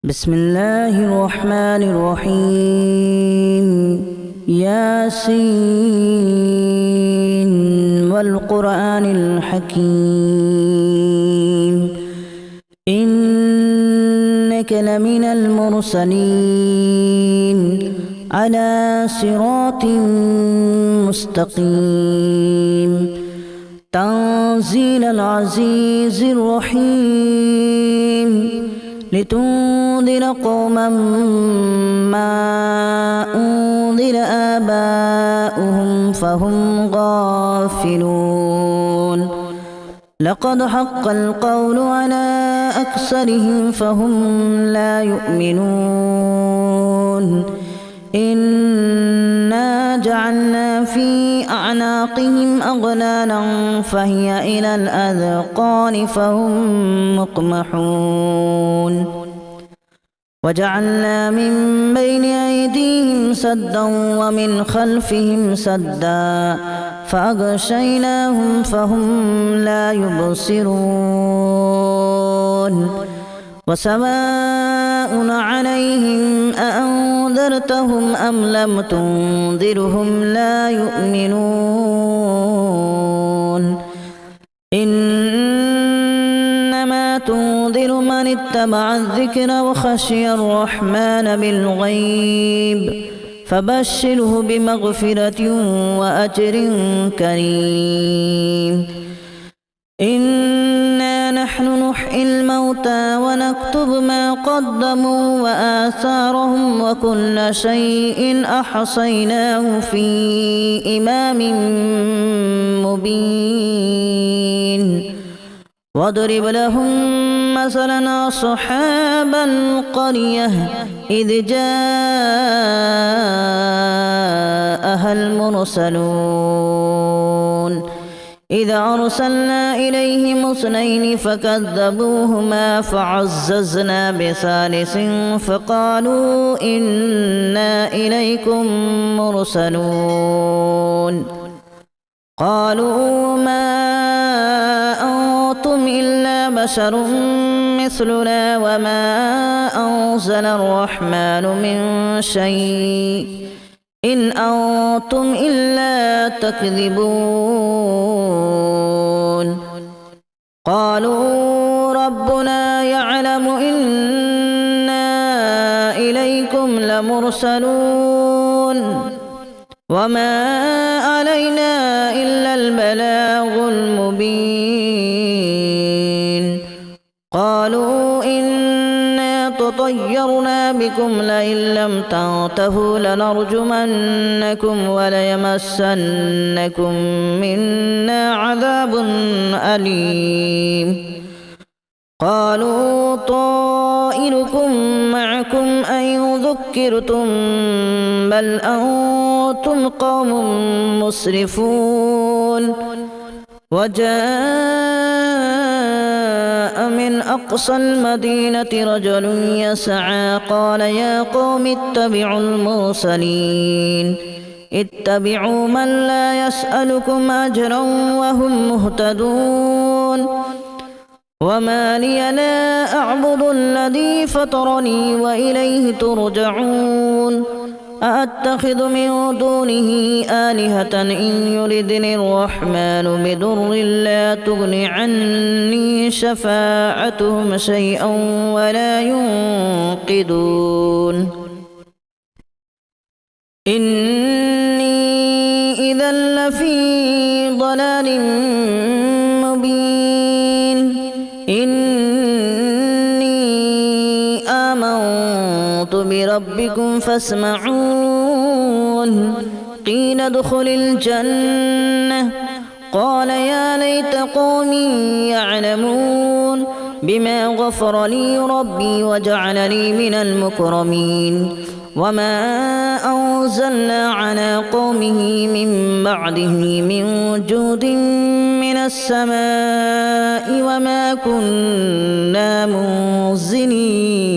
بسم الله الرحمن الرحيم ياسين والقرآن الحكيم إنك لمن المرسلين على صراط مستقيم تنزيل العزيز الرحيم لتنذر قوما ما أنذر آباؤهم فهم غافلون لقد حق القول على أكثرهم فهم لا يؤمنون إنا جعلنا في أعناقهم أغلالا فهي إلى الأذقان فهم مقمحون وجعلنا من بين أيديهم سدا ومن خلفهم سدا فأغشيناهم فهم لا يبصرون وسواء عليهم أأنذرتهم أم لم تنذرهم لا يؤمنون إنما تنذر من اتبع الذكر وخشي الرحمن بالغيب فبشره بمغفرة وأجر كريم إنا نحن نحيي الموتى ونكتب ما قدموا وآثارهم وكل شيء أحصيناه في إمام مبين واضرب لهم مثلا أصحاب القرية إذ جاءها المرسلون إذا أرسلنا إليهم اثنين فكذبوهما فعززنا بثالث فقالوا إنا إليكم مرسلون قالوا ما أنتم إلا بشر مثلنا وما أنزل الرحمن من شيء إن أنتم إلا تكذبون قالوا ربنا يعلم إنا إليكم لمرسلون وما علينا إلا البلاغ المبين قالوا إنا تطيرنا بكم لئن لم تنتهوا لنرجمنكم وليمسنكم منا عذاب أليم قالوا طائركم معكم أن ذكرتم بل أنتم قوم مسرفون وجاء من أقصى المدينة رجل يسعى قال يا قوم اتبعوا المرسلين اتبعوا من لا يسألكم أجرا وهم مهتدون وما لي لا أعبد الذي فطرني وإليه ترجعون أأتخذ من دونه آلهة إن يردني الرحمن بضر لا تغن عني شفاعتهم شيئا ولا ينقذون إني إذا لفي ضلال مبين إني آمنت بربكم فاسمعون قيل ادخل الجنة قال يا ليت قومي يعلمون بما غفر لي ربي وجعلني من المكرمين وما أنزلنا على قومه من بعده من جود من السماء وما كنا منزلين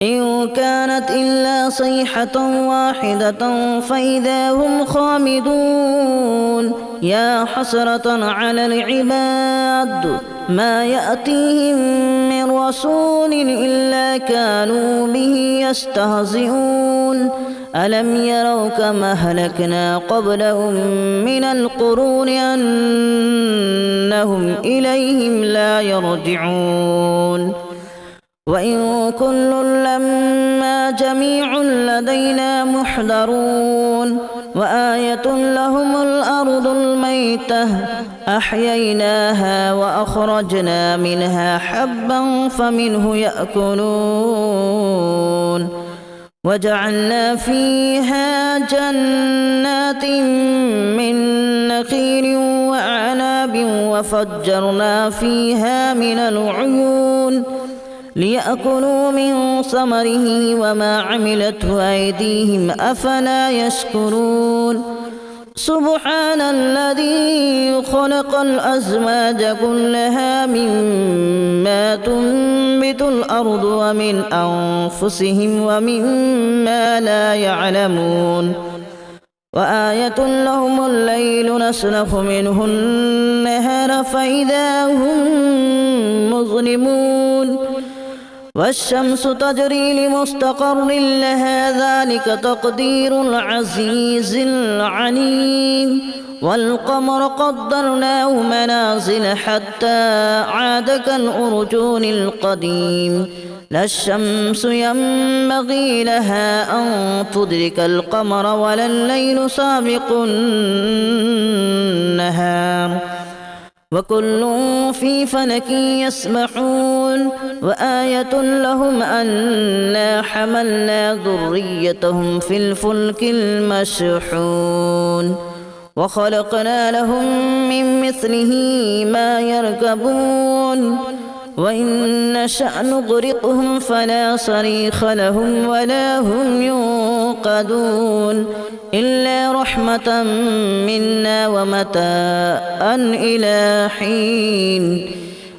إن كانت إلا صيحة واحدة فإذا هم خامدون يا حسرة على العباد ما يأتيهم من رسول إلا كانوا به يستهزئون ألم يروا كما أهلكنا قبلهم من القرون أنهم إليهم لا يرجعون وإن كل لما جميع لدينا محضرون وآية لهم الأرض الميتة أحييناها وأخرجنا منها حبا فمنه يأكلون وجعلنا فيها جنات من نخيل وأعناب وفجرنا فيها من العيون ليأكلوا من ثمره وما عملته أيديهم أفلا يشكرون سبحان الذي خلق الأزواج كلها مما تنبت الأرض ومن أنفسهم ومما لا يعلمون وآية لهم الليل نسلخ منه النهار فإذا هم مظلمون والشمس تجري لمستقر لها ذلك تقدير العزيز العليم والقمر قدرناه منازل حتى عاد كالأرجون القديم لا الشمس ينبغي لها أن تدرك القمر ولا الليل سابق النهار وكل في فلك يسبحون وآية لهم أنا حملنا ذريتهم في الفلك المشحون وخلقنا لهم من مثله ما يركبون وإن نشأ نغرقهم فلا صريخ لهم ولا هم ينقذون إلا رحمة منا ومتاعا إلى حين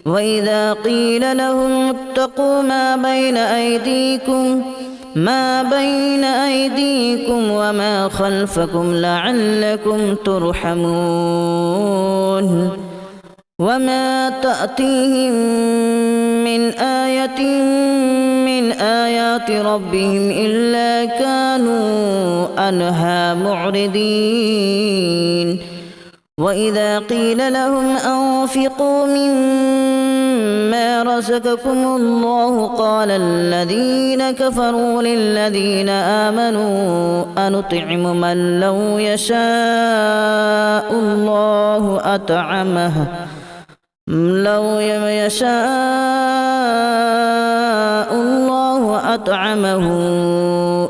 وإذا قيل لهم اتقوا ما بين أيديكم وما خلفكم لعلكم ترحمون وما تأتيهم من آية من آيات ربهم إلا كانوا عنها معرضين وإذا قيل لهم أنفقوا مما رزقكم الله قال الذين كفروا للذين آمنوا أنطعم من لو يشاء الله أطعمه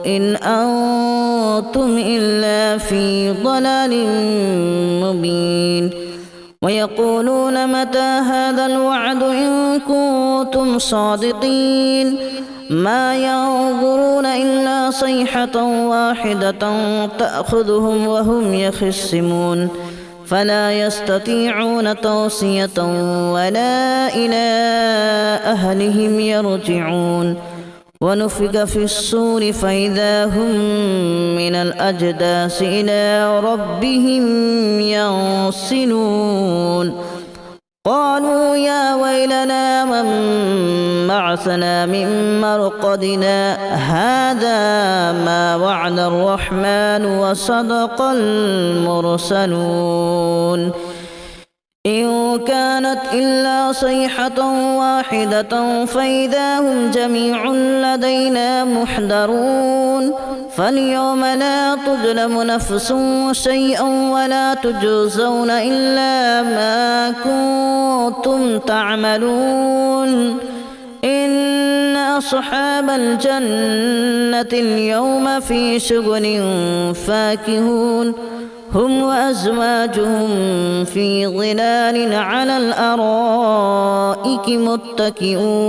إن أنتم إلا في ضلال مبين ويقولون متى هذا الوعد إن كنتم صادقين ما ينظرون إلا صيحة واحدة تأخذهم وهم يخصمون فلا يستطيعون توصية ولا إلى أهلهم يرجعون ونفخ في الصور فإذا هم من الأجداث إلى ربهم ينسلون قالوا يا ويلنا من بعثنا من مرقدنا هذا ما وعد الرحمن وصدق المرسلون إن كانت إلا صيحة واحدة فإذا هم جميع لدينا محضرون فاليوم لا تظلم نفس شيئا ولا تجزون إلا ما كنتم تعملون إن أصحاب الجنة اليوم في شغل فاكهون هم وأزواجهم في ظلال على الأرائك متكئون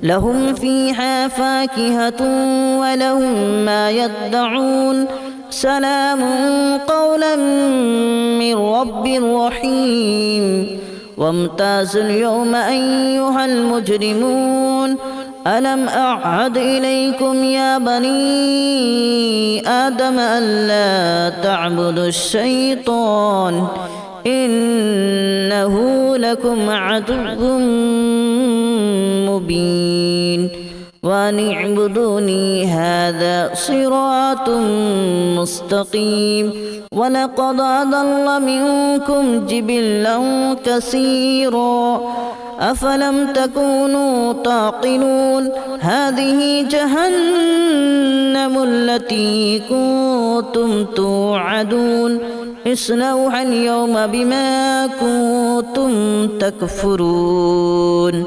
لهم فيها فاكهة ولهم ما يدعون سلام قولا من رب رحيم وامتازوا اليوم أيها المجرمون ألم أعهد إليكم يا بني آدم ألا تعبدوا الشيطان إنه لكم عدو مبين وأن اعبدوني هذا صراط مستقيم ولقد أضل منكم جبلا كثيرا أفلم تكونوا تعقلون هذه جهنم التي كنتم توعدون اصلوها اليوم بما كنتم تكفرون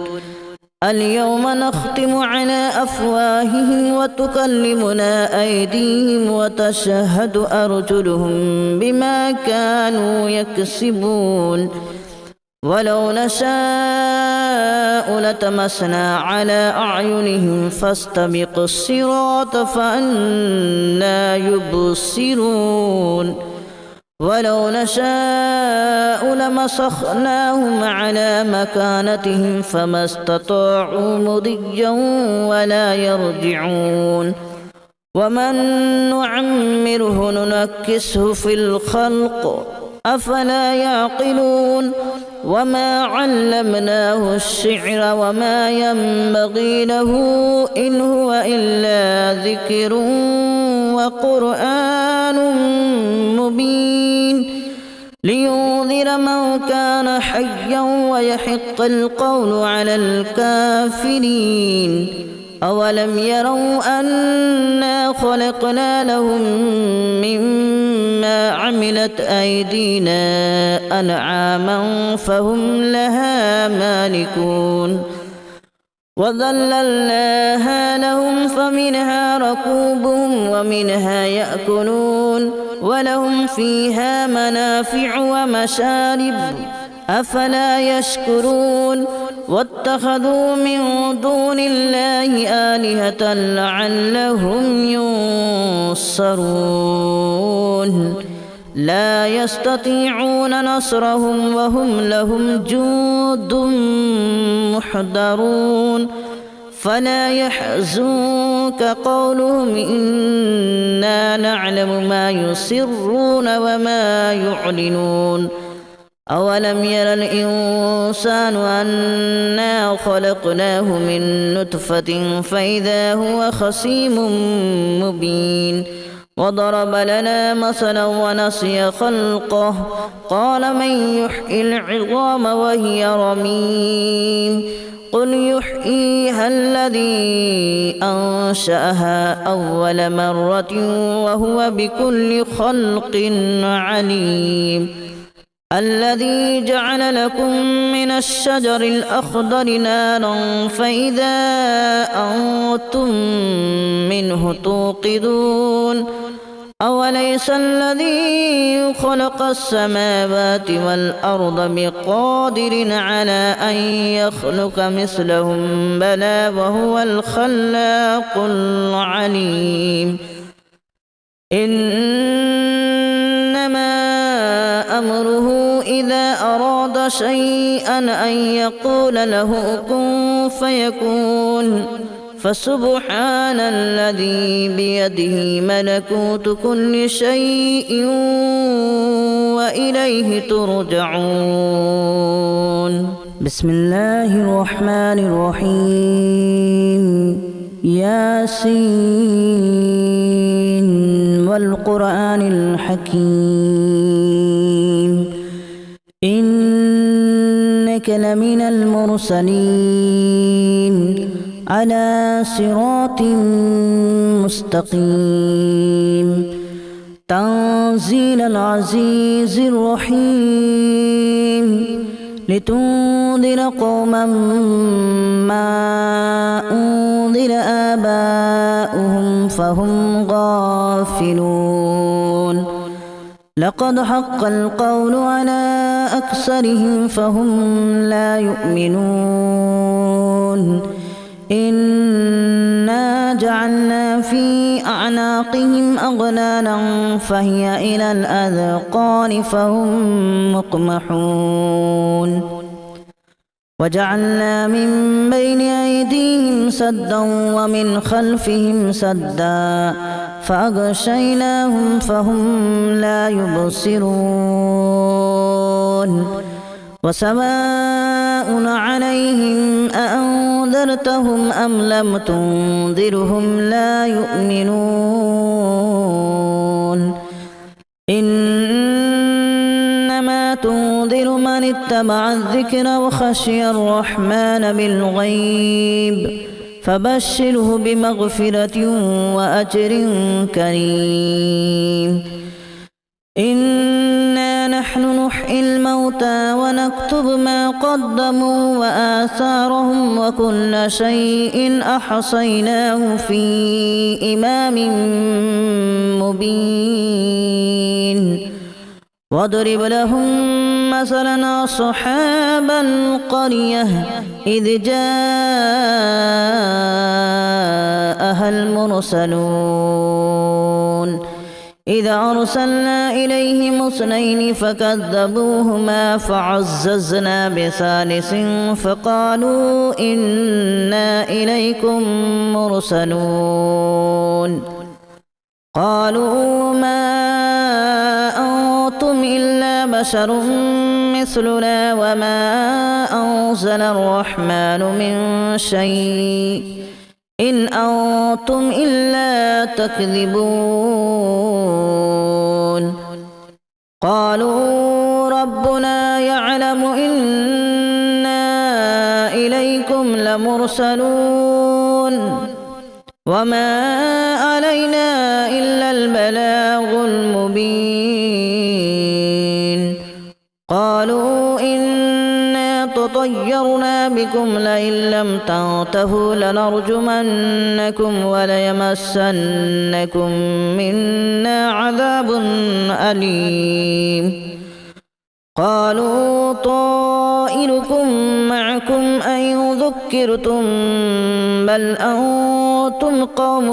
اليوم نختم على أفواههم وتكلمنا أيديهم وتشهد أرجلهم بما كانوا يكسبون ولو نشاء لتمسنا على أعينهم فاستبقوا الصراط فأنى يبصرون ولو نشاء لمسخناهم على مكانتهم فما استطاعوا مضيا ولا يرجعون ومن نعمره ننكسه في الخلق أفلا يعقلون وما علمناه الشعر وما ينبغي له إن هو إلا ذكر وقرآن مبين لينذر من كان حيا ويحق القول على الكافرين أولم يروا أنا خلقنا لهم مما عملت أيدينا أنعاما فهم لها مالكون وذللناها لهم فمنها ركوبهم ومنها يأكلون ولهم فيها منافع ومشارب أفلا يشكرون واتخذوا من دون الله آلهة لعلهم ينصرون لا يستطيعون نصرهم وهم لهم جند محضرون فلا يحزنك قولهم إنا نعلم ما يسرون وما يعلنون أولم ير الإنسان أنا خلقناه من نطفة فإذا هو خصيم مبين وضرب لنا مثلا ونسي خلقه قال من يحيي العظام وهي رميم قل يحييها الذي أنشأها أول مرة وهو بكل خلق عليم الذي جعل لكم من الشجر الأخضر نارا فإذا أنتم منه توقدون أوليس الذي خلق السماوات والأرض بقادر على أن يخلق مثلهم بلى وهو الخلاق العليم إنما أمره إذا أراد شيئا أن يقول له كن فيكون فسبحان الذي بيده ملكوت كل شيء وإليه ترجعون بسم الله الرحمن الرحيم ياسين والقرآن الحكيم إنك لمن المرسلين على صراط مستقيم تنزيل العزيز الرحيم لتنذر قوما ما أنذر آباؤهم فهم غافلون لقد حق القول على أكثرهم فهم لا يؤمنون إنا جعلنا في أعناقهم أغلالا فهي إلى الأذقان فهم مقمحون وجعلنا من بين أيديهم سدا ومن خلفهم سدا فأغشيناهم فهم لا يبصرون وسواء عليهم أأنذرتهم أم لم تنذرهم لا يؤمنون إنما تنذر من اتبع الذكر وخشي الرحمن بالغيب فبشره بمغفرة وأجر كريم إنا نحن نحيي الموتى ونكتب ما قدموا وآثارهم وكل شيء أحصيناه في إمام مبين واضرب لهم مثلا أصحاب القرية إذ جاءها المرسلون إذا أرسلنا إليهم اثنين فكذبوهما فعززنا بثالث فقالوا إنا إليكم مرسلون قالوا ما أنتم إلا بشر مثلنا وما أنزل الرحمن من شيء إن أنتم إلا تكذبون قالوا ربنا يعلم إنا إليكم لمرسلون وما علينا إلا البلاغ المبين قالوا إنا تطيرنا بكم لئن لم تنتهوا لنرجمنكم وليمسنكم منا عذاب أليم قالوا طائركم معكم أن ذكرتم بل أنتم قوم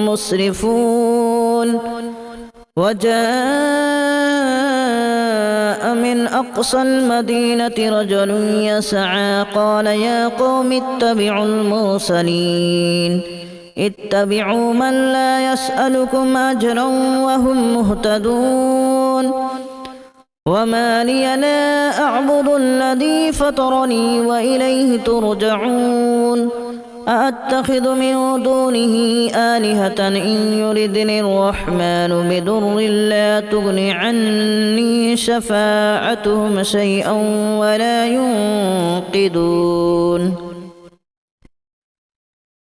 مسرفون وجاء من أقصى المدينة رجل يسعى قال يا قوم اتبعوا المرسلين اتبعوا من لا يسألكم أجرا وهم مهتدون وما لي لا أعبد الذي فطرني وإليه ترجعون أأتخذ من دونه آلهة إن يردني الرحمن بضر لا تغن عني شفاعتهم شيئا ولا ينقذون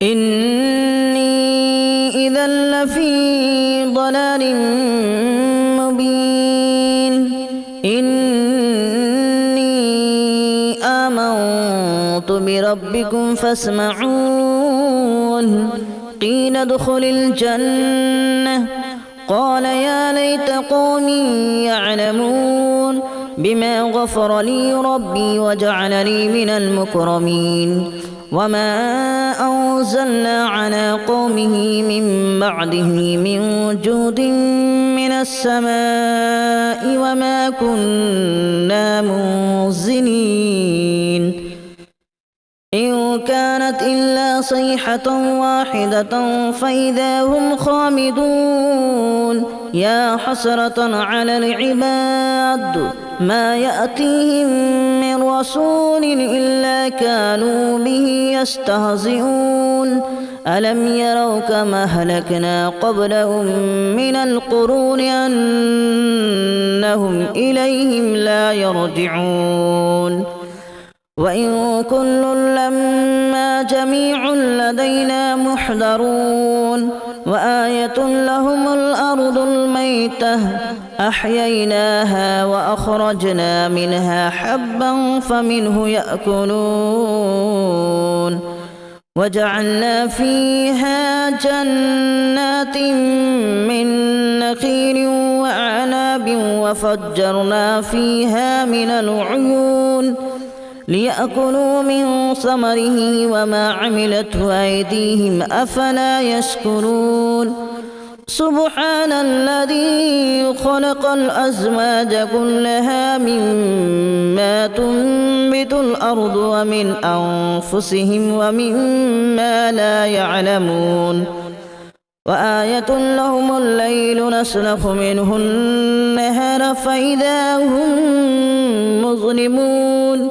إني إذا لفي ضلال مبين إني آمنت بربكم فاسمعون قيل ادخل الجنة قال يا ليت قومي يعلمون بما غفر لي ربي وجعلني من المكرمين وما أنزلنا على قومه من بعده من جود من السماء وما كنا منزلين إن كانت إلا صيحة واحدة فإذا هم خامدون يا حسرة على العباد ما يأتيهم من رسول إلا كانوا به يستهزئون ألم يروا كما أهلكنا قبلهم من القرون أنهم إليهم لا يرجعون وإن كل لما جميع لدينا محضرون وآية لهم الأرض الميتة أحييناها وأخرجنا منها حبا فمنه يأكلون وجعلنا فيها جنات من نخيل وأعناب وفجرنا فيها من العيون ليأكلوا من ثمره وما عملته أيديهم أفلا يشكرون سبحان الذي خلق الأزواج كلها مما تنبت الأرض ومن أنفسهم ومما لا يعلمون وآية لهم الليل نسلخ منه النهار فإذا هم مظلمون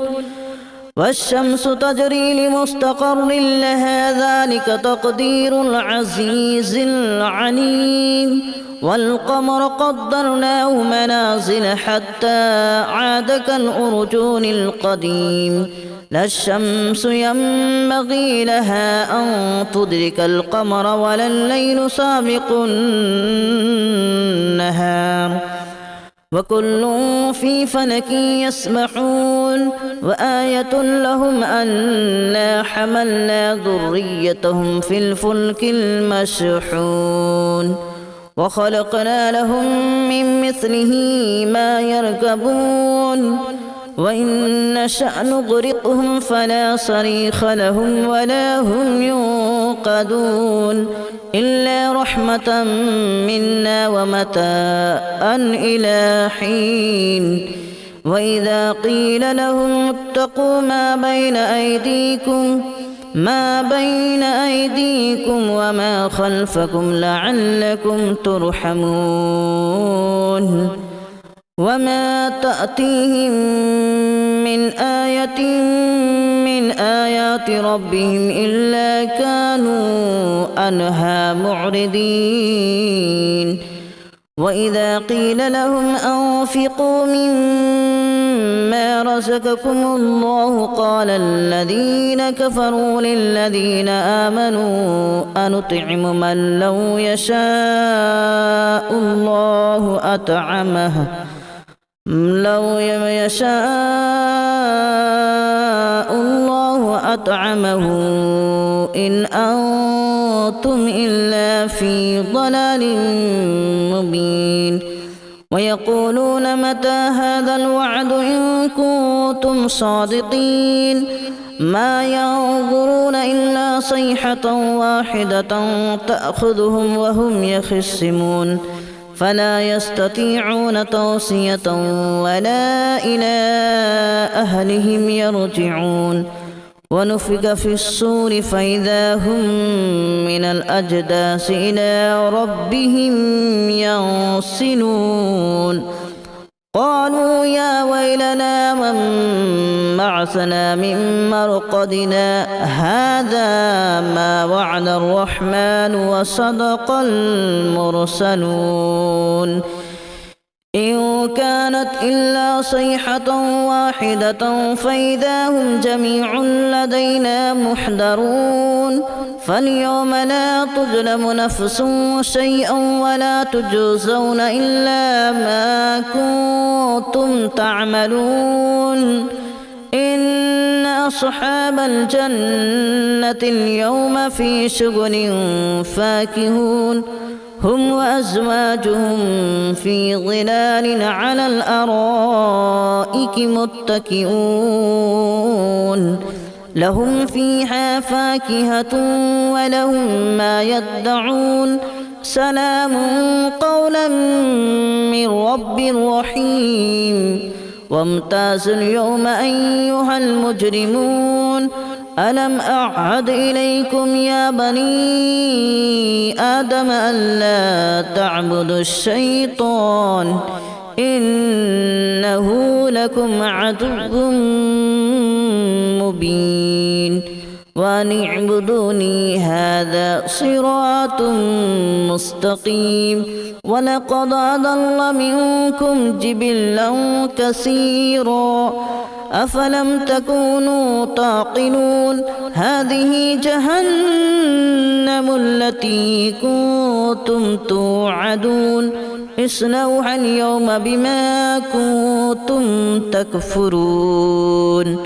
والشمس تجري لمستقر لها ذلك تقدير العزيز العليم والقمر قدرناه منازل حتى عاد كالأرجون القديم لا الشمس ينبغي لها أن تدرك القمر ولا الليل سابق النهار وكل في فلك يسبحون وآية لهم أنا حملنا ذريتهم في الفلك المشحون وخلقنا لهم من مثله ما يركبون وإن نشأ نغرقهم فلا صريخ لهم ولا هم ينقذون إلا رحمة منا ومتاعا إلى حين وإذا قيل لهم اتقوا ما بين أيديكم وما خلفكم لعلكم ترحمون وما تأتيهم من آية من آيات ربهم إلا كانوا عنها معرضين وإذا قيل لهم أنفقوا مما رزقكم الله قال الذين كفروا للذين آمنوا أنطعم من لو يشاء الله أطعمه إن أنتم إلا في ضلال مبين ويقولون متى هذا الوعد إن كنتم صادقين ما ينظرون إلا صيحة واحدة تأخذهم وهم يخصمون فلا يستطيعون توصية ولا إلى أهلهم يرجعون ونفخ في الصور فإذا هم من الأجداث إلى ربهم ينسلون قالوا يا ويلنا من بعثنا من مرقدنا هذا ما وعد الرحمن وصدق المرسلون إن كانت إلا صيحة واحدة فإذا هم جميع لدينا محضرون فاليوم لا تظلم نفس شيئا ولا تجزون إلا ما كنتم تعملون إن أصحاب الجنة اليوم في شغل فاكهون هم وأزواجهم في ظلال على الأرائك متكئون لهم فيها فاكهة ولهم ما يدعون سلام قولا من رب رحيم وامتازوا اليوم أيها المجرمون ألم أعهد إليكم يا بني آدم ألا تعبدوا الشيطان إنه لكم عدو مبين وأن اعبدوني هذا صراط مستقيم ولقد أضل منكم جبلا كثيرا أفلم تكونوا تعقلون هذه جهنم التي كنتم توعدون اصلوها اليوم بما كنتم تكفرون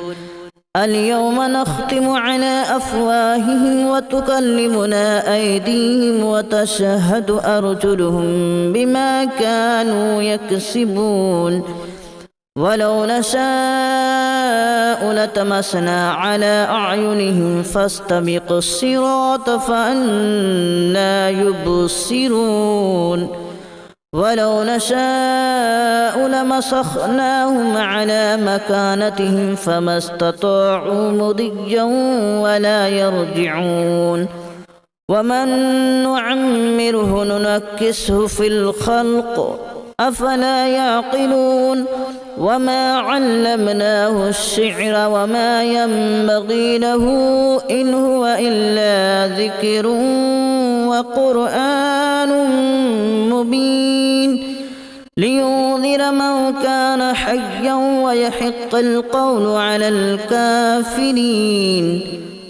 اليوم نختم على أفواههم وتكلمنا أيديهم وتشهد أرجلهم بما كانوا يكسبون ولو نشاء لتمسنا على أعينهم فاستبقوا الصراط فأنى يبصرون ولو نشاء لمسخناهم على مكانتهم فما استطاعوا مضيا ولا يرجعون ومن نعمره ننكسه في الخلق أفلا يعقلون وما علمناه الشعر وما ينبغي له إن هو إلا ذكر وقرآن مبين لينذر من كان حيا ويحق القول على الكافرين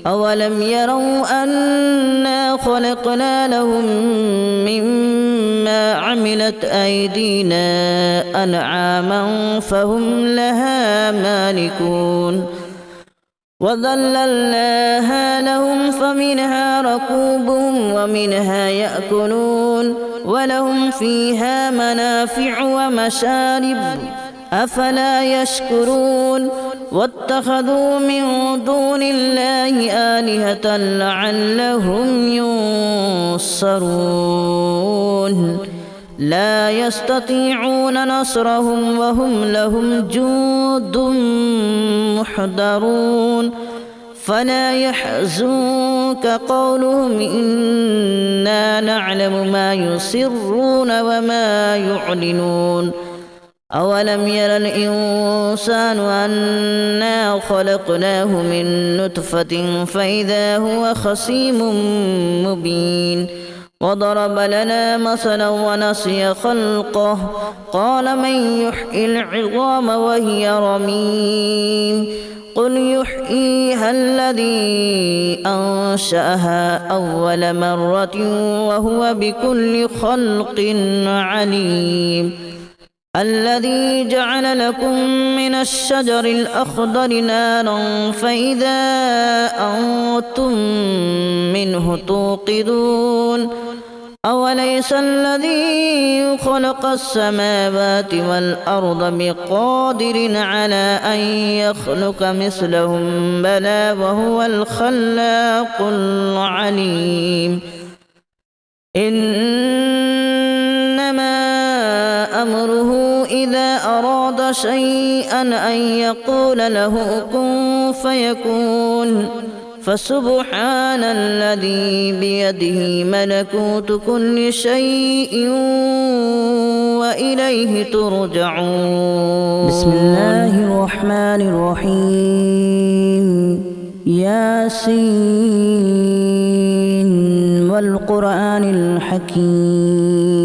أولم يروا أنا خلقنا لهم مما عملت أيدينا أنعاما فهم لها مالكون وذللناها لهم فمنها ركوبهم ومنها يأكلون ولهم فيها منافع ومشارب أفلا يشكرون واتخذوا من دون الله آلهة لعلهم ينصرون لا يستطيعون نصرهم وهم لهم جند محضرون فلا يحزنك قولهم إنا نعلم ما يسرون وما يعلنون أولم ير الإنسان أنا خلقناه من نطفة فإذا هو خصيم مبين وضرب لنا مثلا ونسي خلقه قال من يحيي العظام وهي رميم قل يحييها الذي أنشأها أول مرة وهو بكل خلق عليم الذي جعل لكم من الشجر الأخضر نارا فإذا أنتم منه توقدون أوليس الذي خلق السماوات والأرض بقادر على أن يخلق مثلهم بلى وهو الخلاق العليم إنما أمره إذا أراد شيئا أن يقول له كن فيكون فسبحان الذي بيده ملكوت كل شيء وإليه ترجعون بسم الله الرحمن الرحيم ياسين والقرآن الحكيم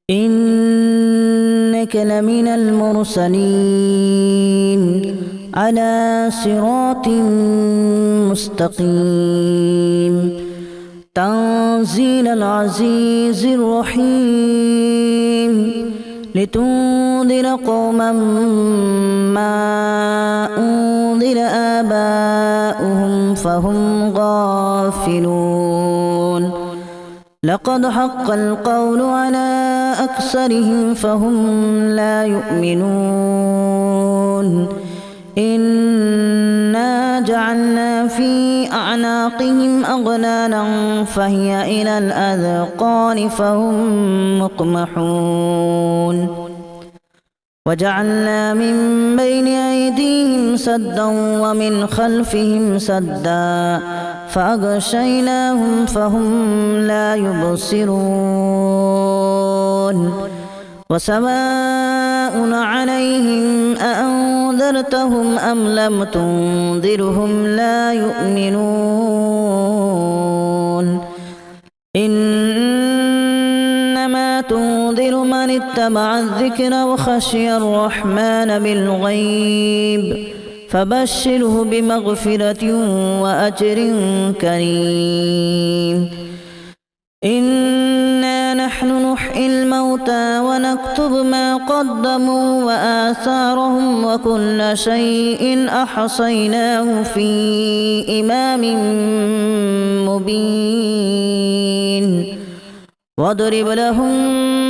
إنك لمن المرسلين على صراط مستقيم تنزيل العزيز الرحيم لتنذر قوما ما أنذر آباؤهم فهم غافلون لقد حق القول على أكثرهم فهم لا يؤمنون إنا جعلنا في أعناقهم أغلالا فهي إلى الأذقان فهم مقمحون وجعلنا من بين أيديهم سدا ومن خلفهم سدا فأغشيناهم فهم لا يبصرون وسواء عليهم أأنذرتهم أم لم تنذرهم لا يؤمنون إنما تنذر من اتبع الذكر وخشي الرحمن بالغيب فبشره بمغفرة وأجر كريم إنا نحن نحيي الموتى ونكتب ما قدموا وآثارهم وكل شيء أحصيناه في إمام مبين واضرب لهم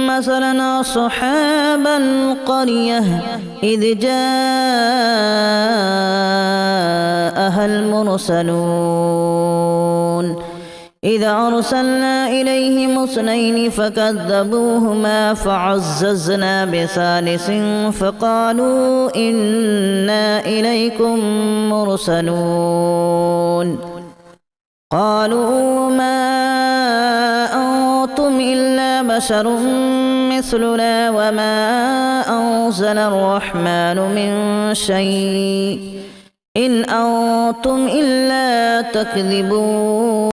مثلا أصحاب القرية إذ جاءها المرسلون إذا أرسلنا إليهم اثنين فكذبوهما فعززنا بثالث فقالوا إنا إليكم مرسلون قالوا ما أنتم إلا بشر مثلنا وما أنزل الرحمن من شيء إن أنتم إلا تكذبون